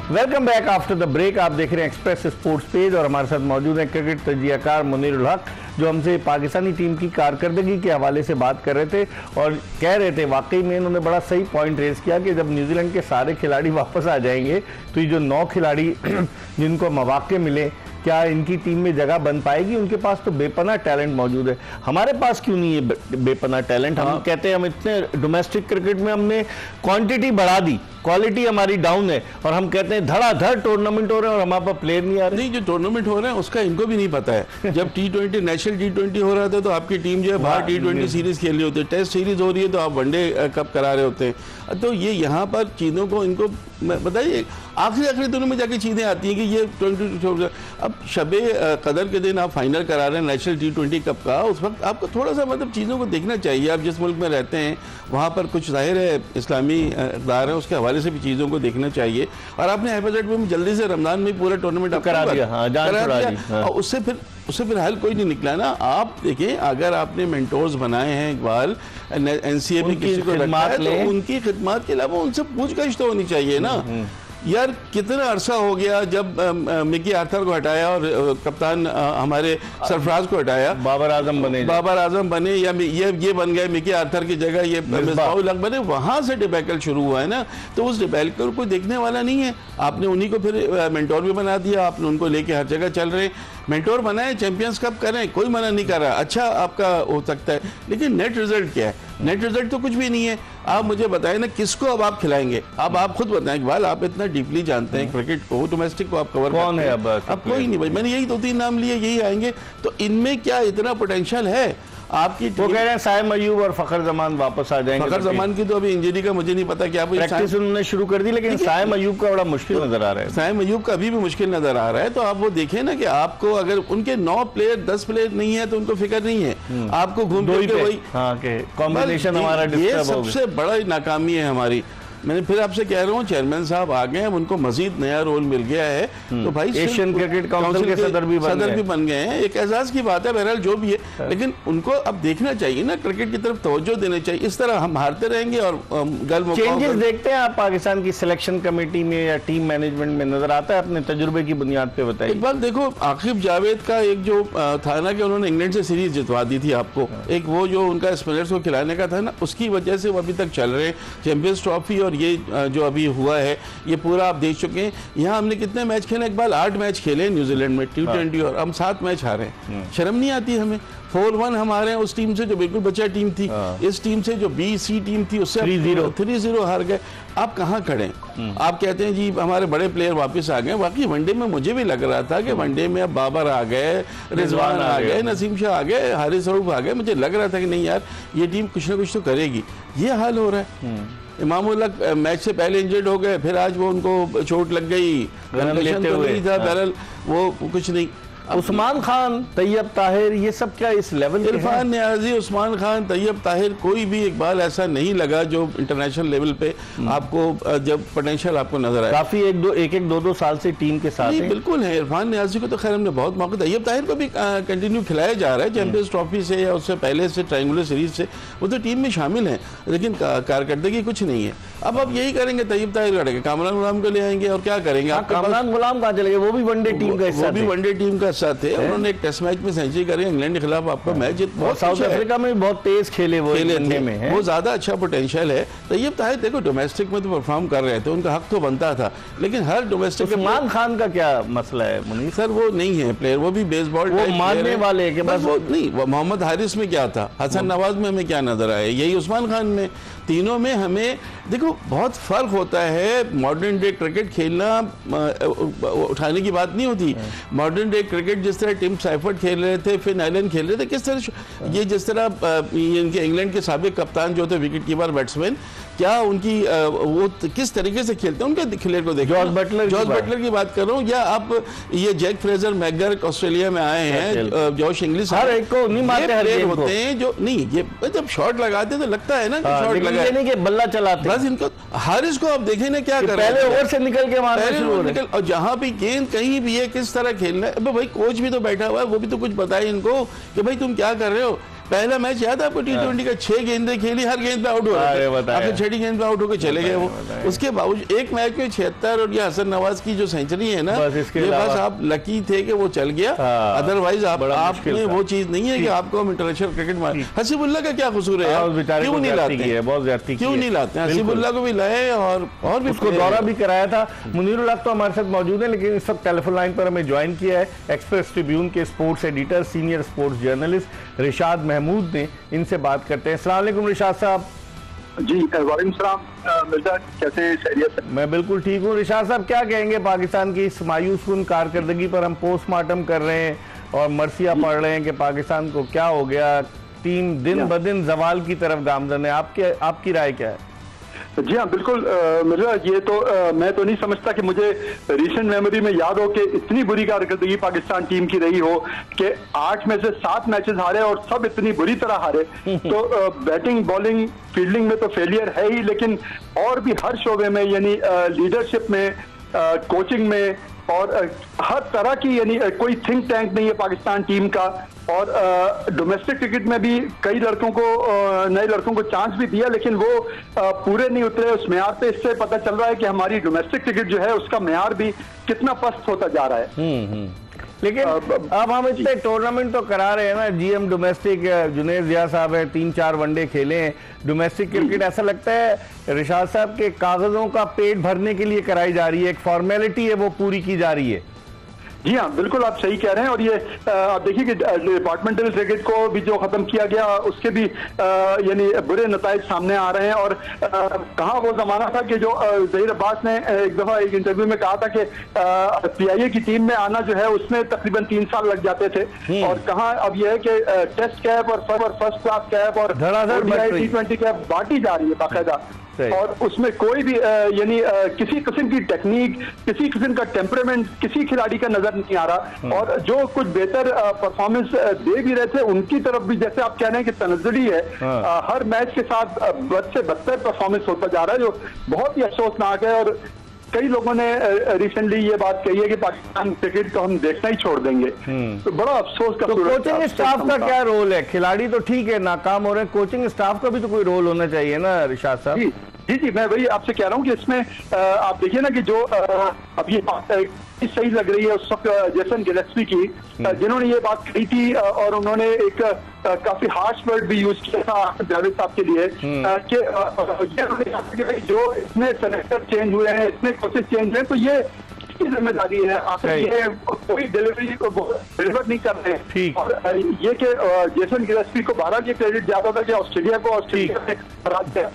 Welcome back after the break. आप देख रहे हैं एक्सप्रेस स्पोर्ट्स पेज और हमारे साथ मौजूद है क्रिकेट तजियाकार मुनीरुल हक, जो हमसे पाकिस्तानी टीम की कारकर्दगी के हवाले से बात कर रहे थे और कह रहे थे, वाकई में इन्होंने बड़ा सही पॉइंट रेज किया कि जब न्यूजीलैंड के सारे खिलाड़ी वापस आ जाएंगे तो ये जो 9 खिलाड़ी जिनको मौके मिले, क्या इनकी टीम में जगह बन पाएगी? उनके पास तो बेपनाह टैलेंट मौजूद है। हमारे पास क्यों नहीं है बेपनाह टैलेंट? हम कहते हैं हम इतने डोमेस्टिक क्रिकेट में हमने क्वांटिटी बढ़ा दी, क्वालिटी हमारी डाउन है, और हम कहते हैं धड़ाधड़ टूर्नामेंट हो रहे हैं और हमारे पास प्लेयर नहीं आ रहे। नहीं, जो टूर्नामेंट हो रहे हैं उसका इनको भी नहीं पता है। जब T20 नेशनल T20 हो रहा था तो आपकी टीम जो है बाहर T20 सीरीज खेल रही होती है, टेस्ट सीरीज हो रही है तो आप वनडे कप करा रहे होते हैं। तो ये यहाँ पर चीज़ों को इनको बताइए, आखिरी दिनों में जाके चीज़ें आती हैं कि ये 20 अब शबे कदर के दिन आप फाइनल करा रहे हैं नेशनल T20 कप का, उस वक्त आपको थोड़ा सा मतलब चीज़ों को देखना चाहिए। आप जिस मुल्क में रहते हैं वहाँ पर कुछ जाहिर है इस्लामी इक़दार है, उसके हवाले से भी चीज़ों को देखना चाहिए। और आपने हेफाजत में जल्दी से रमज़ान में पूरा टूर्नामेंट करा दिया, और उससे फिर हल कोई नहीं निकला ना। आप देखिए, अगर आपने मेंटोर्स बनाए हैं इकबाल, NCA में किसी को रखा है तो उनकी खिदमत के अलावा उनसे पूछताछ तो होनी चाहिए ना। यार कितना अरसा हो गया जब मिकी आर्थर को हटाया और कप्तान हमारे सरफराज को हटाया, बाबर आजम बने या ये बन गए मिकी आर्थर की जगह ये मिसबाह-उल हक बने, वहां से डिबैकल शुरू हुआ है ना। तो उस डिबैकल को देखने वाला नहीं है, आपने उन्हीं को फिर मेंटोर भी बना दिया, आपने उनको लेके हर जगह चल रहे, मेंटोर बनाए, चैंपियंस कप करें, कोई मना नहीं कर रहा, अच्छा आपका हो सकता है, लेकिन नेट रिजल्ट क्या है? नेट रिजल्ट तो कुछ भी नहीं है। आप मुझे बताएं ना, किसको अब आप खिलाएंगे? अब आप खुद बताएं इकबाल, आप इतना डीपली जानते हैं क्रिकेट को, डोमेस्टिक को आप कवर कौन है अब कोई नहीं भाई, मैंने यही 2-3 नाम लिए, यही आएंगे। तो इनमें क्या इतना पोटेंशियल है? आपकी वो कह रहे हैं साइम अयूब और फखर जमान वापस आ जाएंगे। फखर जमान की तो अभी इंजरी का मुझे नहीं पता, क्या प्रैक्टिस उन्होंने शुरू कर दी, लेकिन साइम अयूब का बड़ा मुश्किल नजर आ रहा है। साइम अयूब का अभी भी मुश्किल नजर आ रहा है। तो आप वो देखें ना कि आपको अगर उनके 9 प्लेयर 10 प्लेयर नहीं है तो उनको फिक्र नहीं है, आपको घूम के वही कॉम्बिनेशन हमारा डिस्टर्ब हो गया। सबसे बड़ा नाकामी है हमारी। मैंने फिर आपसे कह रहा हूँ, चेयरमैन साहब आ गए हैं, उनको मजीद नया रोल मिल गया है, तो भाई एशियन क्रिकेट काउंसिल के सदर भी बन गए हैं। एक एजाज की बात है, बहरहाल जो भी है, लेकिन उनको अब देखना चाहिए ना, क्रिकेट की तरफ तवज्जो देनी चाहिए। इस तरह हम हारते रहेंगे और चेंजेस देखते हैं आप पाकिस्तान की सिलेक्शन कमेटी में या टीम मैनेजमेंट में नजर आता है? अपने तजुर्बे की बुनियाद पे बताइए। इकबाल देखो, आकिब जावेद का एक जो था ना कि उन्होंने इंग्लैंड से सीरीज जितवा दी थी आपको, एक वो जो उनका स्पिनर्स को खिलाने का था ना, उसकी वजह से वो अभी तक चल रहे हैं। चैंपियंस ट्रॉफी और ये जो अभी हुआ है, ये पूरा आप देख चुके हैं। यहाँ हमने कितने मैच खेले इकबाल? 8 मैच खेले न्यूजीलैंड में T20 और हम 7 मैच हारे। शर्म नहीं आती हमें? 4-1 हम हारे हैं उस टीम से जो बिल्कुल बच्चा टीम थी, इस टीम से जो BC टीम थी उससे 3-0 हार गए। आप कहाँ खड़े? आप कहते हैं जी हमारे बड़े प्लेयर वापस आ गए। बाकी वनडे में मुझे भी लग रहा था कि वनडे में अब बाबर आ गए, रिजवान आ गए, नसीम शाह आ गए, हारिस रऊफ आ गए, मुझे लग रहा था कि नहीं यार ये टीम कुछ ना कुछ तो करेगी। ये हाल हो रहा है। इमामुल हक मैच से पहले इंजर्ड हो गए, फिर आज वो उनको चोट लग गई, बहरहाल वो कुछ नहीं। उस्मान खान, तैयब ताहिर, ये सब क्या इस लेवल? इरफान नियाजी, उस्मान खान, तैयब ताहिर, कोई भी इकबाल ऐसा नहीं लगा जो इंटरनेशनल लेवल पे आपको जब पोटेंशियल आपको नजर आया। काफी एक एक दो साल से टीम के साथ हैं। बिल्कुल है। इरफान नियाजी को तो खैर हमने बहुत मौका, तैयब ताहिर को भी कंटिन्यू खिलाया जा रहा है चैंपियंस ट्रॉफी से या उससे पहले से ट्रायंगुलर सीरीज से, वो तो टीम में शामिल है, लेकिन कारकर्दगी कुछ नहीं है। अब यही करेंगे, तैयब ताहिर करेंगे, कामरान गुलाम को ले आएंगे और क्या करेंगे? कामरान गुलाम कहाँ चले गए? वो भी वनडे टीम का हिस्सा थे। वनडे टीम का हिस्सा थे। उन्होंने एक टेस्ट मैच में सेंचुरी करी इंग्लैंड के खिलाफ, आपका मैच बहुत साउथ अफ्रीका में बहुत तेज खेले वो में, वो ज्यादा अच्छा पोटेंशियल है। तैयब ताहिर देखो डोमेस्टिक में तो परफॉर्म कर रहे थे, उनका हक तो बनता था, लेकिन हर डोमेस्टिक। उस्मान खान का क्या मसला है मुनीर? सर वो नहीं है प्लेयर, वो भी बेसबॉल वो मारने वाले के बस वो नहीं। मोहम्मद हारिस में क्या था, हसन नवाज में हमें क्या नजर आया, यही उस्मान खान में, तीनों में हमें देखो बहुत फर्क होता है। मॉडर्न डे क्रिकेट खेलना उठाने की बात नहीं होती। मॉडर्न डे क्रिकेट जिस तरह टिम साइफर्ट खेल रहे थे, फिन आइलन खेल रहे थे, किस तरह ये जिस तरह इनके इंग्लैंड के साबिक कप्तान जो थे विकेट कीपर बैट्समैन, क्या उनकी वो किस तरीके से खेलते हैं, उनके खिलेर को देखो। जॉर्ज बटलर की बात कर रहा हूँ, या आप ये जैक फ्रेजर मैकगर्क ऑस्ट्रेलिया में आए हैं, जॉश इंग्लिश, हर एक को नहीं मारते, हर एक होते हैं जो नहीं, ये जब शॉट लगाते तो लगता है ना कि शॉट लगा नहीं कि बल्ला चलाते। बस इनको हारिस को आप देखें ना क्या कर रहे हैं, पहले ओवर से निकल के मारना शुरू हो रहे हैं, और जहां भी गेंद कहीं भी है किस तरह खेलना है। भाई कोच भी तो बैठा हुआ है, वो भी तो कुछ बताए इनको कि भाई तुम क्या कर रहे हो। पहला मैच याद है आपको T20 का, 6 गेंदें खेली, हर गेंद पे आउट हो रहे थे, आपने 6ठी गेंद पे आउट होकर चले गए वो। उसके बावजूद एक मैच में 76 और ये हसन नवाज की जो सेंचुरी है ना, ये बस आप लकी थे कि वो चल गया, अदरवाइज आपने वो चीज नहीं है कि आपको हम इंटरनेशनल क्रिकेट में। हसीबुल्लाह का क्या कसूर है यार, क्यों नहीं लाते? बहुत ज्यादा क्यों नहीं लाते? हसीबुल्लाह को भी लाए और भी उसको दौरा भी कराया था। मुनीरुल हक तो हमारे साथ मौजूद है, लेकिन इस वक्त टेलीफोन लाइन पर हमें ज्वाइन किया है एक्सप्रेस ट्रिब्यून के sports editor, senior sports journalist Rishad Mahmood ने। इनसे बात करते हैं। अस्सलाम वालेकुम रिशाद साहब। जी वालेकुम सलाम मिर्जा, कैसे खैरियत है? मैं बिल्कुल ठीक हूँ। रिशाद साहब क्या कहेंगे पाकिस्तान की इस मायूसकुन कारकर्दगी पर? हम पोस्टमार्टम कर रहे हैं और मरसिया पढ़ रहे हैं कि पाकिस्तान को क्या हो गया, टीम दिन ब दिन जवाल की तरफ गामजन है। आपकी राय क्या है? जी हाँ बिल्कुल मिर्जा, ये तो मैं तो नहीं समझता कि मुझे रिसेंट मेमोरी में याद हो कि इतनी बुरी कारकर्दगी पाकिस्तान टीम की रही हो कि 8 में से 7 मैचेस हारे और सब इतनी बुरी तरह हारे। तो बैटिंग, बॉलिंग, फील्डिंग में तो फेलियर है ही, लेकिन और भी हर शोबे में, यानी लीडरशिप में, कोचिंग में और हर तरह की, यानी कोई थिंक टैंक नहीं है पाकिस्तान टीम का। और डोमेस्टिक क्रिकेट में भी कई लड़कों को, नए लड़कों को चांस भी दिया, लेकिन वो पूरे नहीं उतरे उस म्यार पे। इससे पता चल रहा है कि हमारी डोमेस्टिक क्रिकेट जो है उसका म्यार भी कितना पस्त होता जा रहा है। लेकिन अब हम इतने टूर्नामेंट तो करा रहे हैं ना, जीएम डोमेस्टिक, जुनेद जिया साहब है, 3-4 वनडे खेले हैं। डोमेस्टिक क्रिकेट ऐसा लगता है रिशाद साहब के कागजों का पेट भरने के लिए कराई जा रही है, एक फॉर्मेलिटी है वो पूरी की जा रही है। जी हाँ, बिल्कुल आप सही कह रहे हैं। और ये आप देखिए कि डिपार्टमेंटल क्रिकेट को भी जो खत्म किया गया उसके भी यानी बुरे नताइज सामने आ रहे हैं। और कहाँ वो जमाना था कि जो जहीर अब्बास ने एक दफा एक इंटरव्यू में कहा था कि पीआईए की टीम में आना जो है उसमें तकरीबन 3 साल लग जाते थे। और कहाँ अब यह है कि टेस्ट कैप और फर्स्ट क्लास कैप और T20 कैप बांटी जा रही है बाकायदा। और उसमें कोई भी यानी किसी किस्म की टेक्निक, किसी किस्म का टेम्परामेंट किसी खिलाड़ी का नजर नहीं आ रहा। और जो कुछ बेहतर परफॉर्मेंस दे भी रहे थे उनकी तरफ भी, जैसे आप कह रहे हैं कि तनज़्ज़ुली है, हर मैच के साथ बद से बदतर परफॉर्मेंस होता जा रहा है, जो बहुत ही अफसोसनाक है। और कई लोगों ने रिसेंटली ये बात कही है कि पाकिस्तान क्रिकेट को हम देखना ही छोड़ देंगे। तो बड़ा अफसोस का। तो कोचिंग स्टाफ का क्या रोल है? खिलाड़ी तो ठीक है नाकाम हो रहे हैं, कोचिंग स्टाफ का भी तो कोई रोल होना चाहिए ना रिशाद साहब। जी, मैं वही आपसे कह रहा हूँ कि इसमें आप देखिए ना कि जो अब ये बात सही लग रही है उस वक्त जेसन गिलेस्पी की, जिन्होंने ये बात कही थी और उन्होंने एक काफी हार्श वर्ड भी यूज किया था जावेद साहब के लिए कि भाई जो इतने सेलेक्टर चेंज हुए हैं, इतने कोचेस चेंज हुए हैं, तो ये की जिम्मेदारी है, आखिर ये कोई डिलीवरी को डिलीवर नहीं कर रहे हैं। और ये कि जेसन गिलेस्पी को 12 के क्रेडिट ज्यादा था कि ऑस्ट्रेलिया में हरा दिया।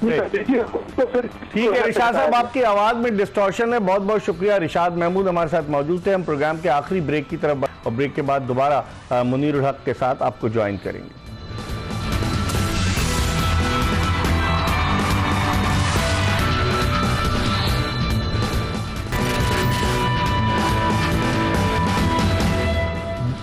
तो फिर ठीक है रिशाद साहब, आपकी आवाज में डिस्टॉर्शन है। बहुत बहुत शुक्रिया। रिशाद महमूद हमारे साथ मौजूद थे। हम प्रोग्राम के आखिरी ब्रेक की तरफ और ब्रेक के बाद दोबारा मुनीरुल हक के साथ आपको ज्वाइन करेंगे।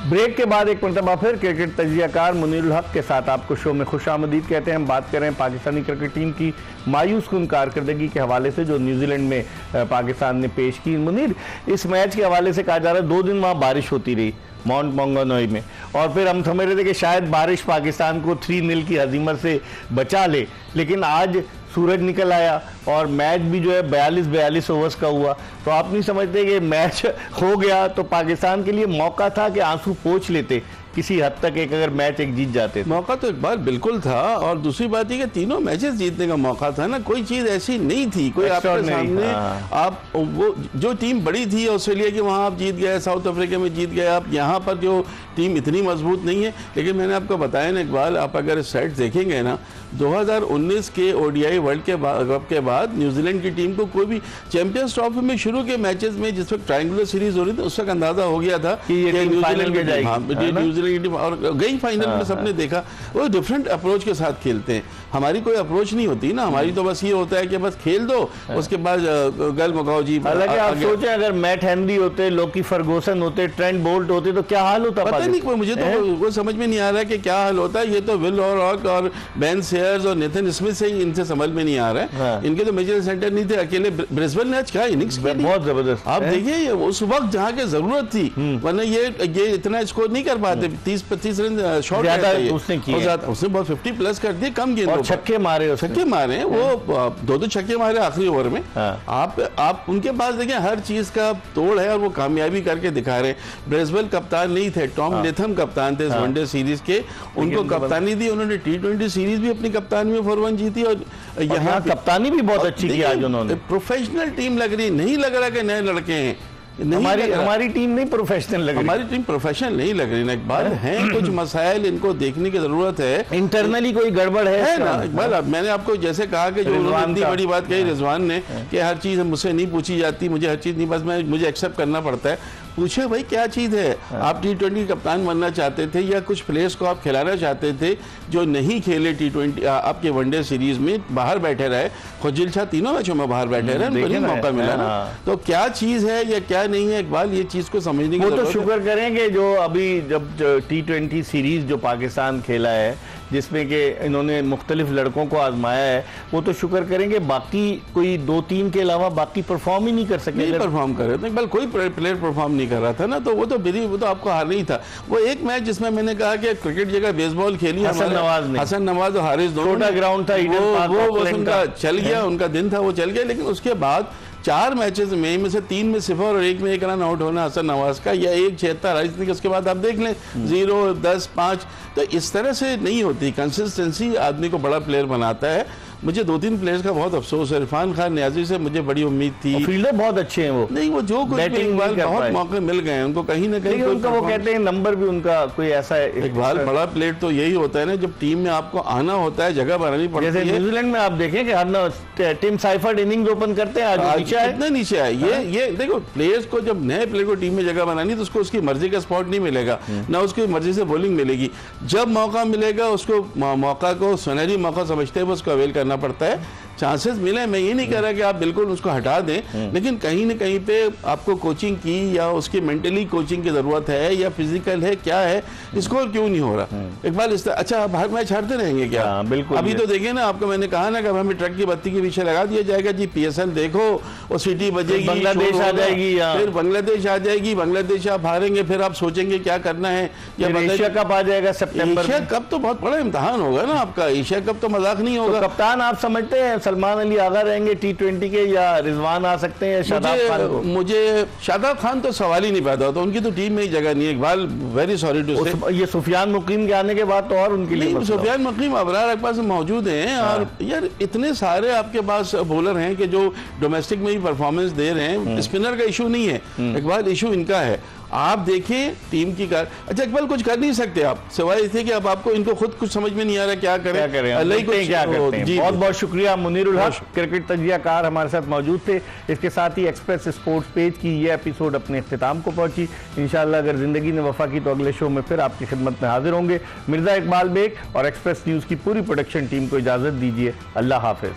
ब्रेक के बाद एक मरतबा फिर क्रिकेट तजियाकार मुनीरुल हक के साथ आपको शो में खुशामदीद कहते हैं। हम बात कर रहे हैं पाकिस्तानी क्रिकेट टीम की मायूस कुन कारकर्दगी के हवाले से जो न्यूजीलैंड में पाकिस्तान ने पेश की। मुनीर, इस मैच के हवाले से कहा जा रहा है 2 दिन वहाँ बारिश होती रही माउंट मोंगनोई में, और फिर हम समझ रहे थे कि शायद बारिश पाकिस्तान को 3-0 की हजीमत से बचा ले, लेकिन आज सूरज निकल आया और मैच भी जो है 42 ओवर्स का हुआ। तो आप नहीं समझते कि मैच हो गया तो पाकिस्तान के लिए मौका था कि आंसू पोंछ लेते किसी हद तक, एक अगर मैच एक जीत जाते? मौका तो एक बार बिल्कुल था, और दूसरी बात ये कि तीनों मैचेस जीतने का मौका था ना, कोई चीज ऐसी नहीं थी कोई आपके सामने। आप वो जो टीम बड़ी थी ऑस्ट्रेलिया की, वहां आप जीत गए, साउथ अफ्रीका में जीत गए, आप यहाँ पर जो टीम इतनी मजबूत नहीं है। लेकिन मैंने आपको बताया ना इकबाल, आप अगर सेट देखेंगे ना 2019 के ओडीआई वर्ल्ड कप के बाद न्यूजीलैंड की टीम को कोई भी चैंपियंस ट्रॉफी में शुरू के मैचेस में जिस वक्त ट्रायंगुलर सीरीज हो रही थी उस वक्त अंदाजा हो गया था कि न्यूजीलैंड की टीम और गई फाइनल में। सबने देखा वो डिफरेंट अप्रोच के साथ खेलते हैं, हमारी कोई अप्रोच नहीं होती ना, हमारी तो बस ये होता है कि बस खेल दो, उसके बाद गल मुकाओ जी। हालांकि आप सोचें अगर मैट हेनरी होते, लोकी फर्गूसन होते, ट्रेंट बोल्ट होते तो क्या हाल होता? पता नहीं, मुझे तो वो समझ में नहीं आ रहा है कि क्या हाल होता है। ये तो विल हॉक और बेन सेयर्स और नेथन स्मिथ से ही इनसे समझ में नहीं आ रहा है। इनके तो मेजर सेंटर नहीं थे, अकेले ब्रिस्बेन ने आज क्या इनिंग्स खेली, बहुत जबरदस्त। आप देखिए उस वक्त जहाँ की जरूरत थी, वरना ये इतना स्कोर नहीं कर पाते। 30-35 रन शॉट उसने किया, उसने बहुत 50 प्लस कर दिए कम गेंदों पर, छक्के मारे वो 2 छक्के मारे आखिरी ओवर में। आप उनके पास देखें हर चीज का तोड़ है और वो कामयाबी करके दिखा रहे हैं। ब्रेसवेल कप्तान नहीं थे, टॉम लेथम कप्तान थे वनडे सीरीज के, उनको कप्तानी दी उन्होंने। T20 सीरीज भी अपनी कप्तानी में 4-1 जीती और यहाँ कप्तानी भी बहुत अच्छी की आज उन्होंने। प्रोफेशनल टीम लग रही, नहीं लग रहा कि नए लड़के हैं। हमारी टीम नहीं प्रोफेशनल लग रही, हमारी टीम प्रोफेशनल नहीं लग रही ना इकबाल। हैं कुछ मसाइल, इनको देखने की जरूरत है, इंटरनली कोई गड़बड़ है ना इकबाल। मैंने आपको जैसे कहा कि जो इतनी बड़ी बात कही रिजवान ने कि हर चीज मुझसे नहीं पूछी जाती, मुझे हर चीज नहीं, बस मुझे एक्सेप्ट करना पड़ता है। पूछे भाई क्या चीज है, आप T20 कप्तान बनना चाहते थे या कुछ प्लेयर्स को आप खिलाना चाहते थे जो नहीं खेले T20 आपके वनडे सीरीज में, बाहर बैठे रहे। खुजिल शाह तीनों मैचों में बाहर बैठे रहे, उनको नहीं मौका मिला ना। तो क्या चीज है या क्या नहीं है इकबाल, ये चीज को समझने की वो तो शुक्र करेंगे जो अभी जब T20 सीरीज जो पाकिस्तान खेला है जिसमें कि इन्होंने मुख्तलिफ लड़कों को आजमाया है, वो तो शुक्र करेंगे, बाकी कोई 2-3 के अलावा बाकी परफॉर्म ही नहीं कर सके। नहीं परफॉर्म कर रहे थे, बल कोई प्लेयर परफॉर्म नहीं कर रहा था ना, तो वो तो आपको हार नहीं था। वो एक मैच जिसमें मैंने कहा कि क्रिकेट जगह बेसबॉल खेली हसन नवाज और हारिस दोनों, छोटा ग्राउंड था, वो उनका चल गया, उनका दिन था वो चल गया। लेकिन उसके बाद 4 मैचेस में से 3 में 0 और 1 में 1 रन आउट होना हसन नवाज का, या 1 76 हारिस के, उसके बाद आप देख लें 0 10 5। तो इस तरह से नहीं होती। कंसिस्टेंसी आदमी को बड़ा प्लेयर बनाता है। मुझे 2-3 प्लेयर्स का बहुत अफसोस है। इरफान खान नियाजी से मुझे बड़ी उम्मीद थी, फील्डर बहुत अच्छे हैं वो, नहीं वो जो कुछ इकबाल बहुत मौके मिल गए उनको कहीं ना कहीं उनका, वो कहते हैं नंबर भी उनका कोई ऐसा है। इकबाल बड़ा प्लेयर तो यही होता है ना, जब टीम में आपको आना होता है, जगह बनानी पड़ती है। जैसे न्यूजीलैंड में आप देखें कि हर टिम साइफर्ड इनिंग्स ओपन करते हैं, आज नीचे है, इतना नीचे है। ये देखो, प्लेयर्स को जब नए प्लेयर को टीम में जगह बनानी तो उसको उसकी मर्जी का स्पॉट नहीं मिलेगा, ना उसकी मर्जी से बॉलिंग मिलेगी। जब मौका मिलेगा उसको मौका को सुनहरी मौका समझते हुए उसको अवेल करना पड़ता है। चांसेस मिले, मैं ये नहीं कह रहा कि आप बिल्कुल उसको हटा दें, लेकिन कहीं ना कहीं पे आपको कोचिंग की या उसकी मेंटली कोचिंग की जरूरत है, या फिजिकल है, क्या है, स्कोर क्यों नहीं हो रहा। इकबाल इस तरह अच्छा हर मैच हारते रहेंगे क्या? बिल्कुल। अभी तो देखिए ना, आपको मैंने कहा ना कि हमें ट्रक की बत्ती के पीछे लगा दिया जाएगा जी, PSL देखो और सिटी बजेगी, बांग्लादेश आ जाएगी, फिर बांग्लादेश आ जाएगी, बांग्लादेश आप हारेंगे, फिर आप सोचेंगे क्या करना है। या एशिया कप आ जाएगा सितंबर। एशिया कप तो बहुत बड़ा इम्तिहान होगा ना आपका, एशिया कप तो मजाक नहीं होगा। कप्तान आप समझते हैं सलमान अली आगा रहेंगे T20 के, या रिजवान आ सकते हैं, या शादाब खान को? मुझे शादाब खान तो सवाल ही नहीं पैदा होता, उनकी तो टीम में ही जगह नहीं है। इकबाल वेरी सॉरी टू से, ये सुफियान मुकीम के आने के बाद तो और उनके लिए सुफियान मुकीम अबरार के पास मौजूद हैं। और यार इतने सारे आपके पास बॉलर हैं कि जो डोमेस्टिक में ही परफॉर्मेंस दे रहे हैं। स्पिनर का इशू नहीं है इकबाल, इशू इनका है। आप देखिए टीम की अच्छा इकबाल कुछ कर नहीं सकते आप, सिवाय इससे कि अब आपको इनको खुद कुछ समझ में नहीं आ रहा क्या करें, क्या करते हैं। बहुत बहुत शुक्रिया मुनीरुल हक, क्रिकेट तजियाकार हमारे साथ मौजूद थे। इसके साथ ही एक्सप्रेस स्पोर्ट्स पेज की ये एपिसोड अपने इख्तिताम को पहुंची। इंशाल्लाह अगर जिंदगी ने वफा की तो अगले शो में फिर आपकी खिदमत में हाजिर होंगे। मिर्जा इकबाल बेग और एक्सप्रेस न्यूज़ की पूरी प्रोडक्शन टीम को इजाज़त दीजिए। अल्लाह हाफिज।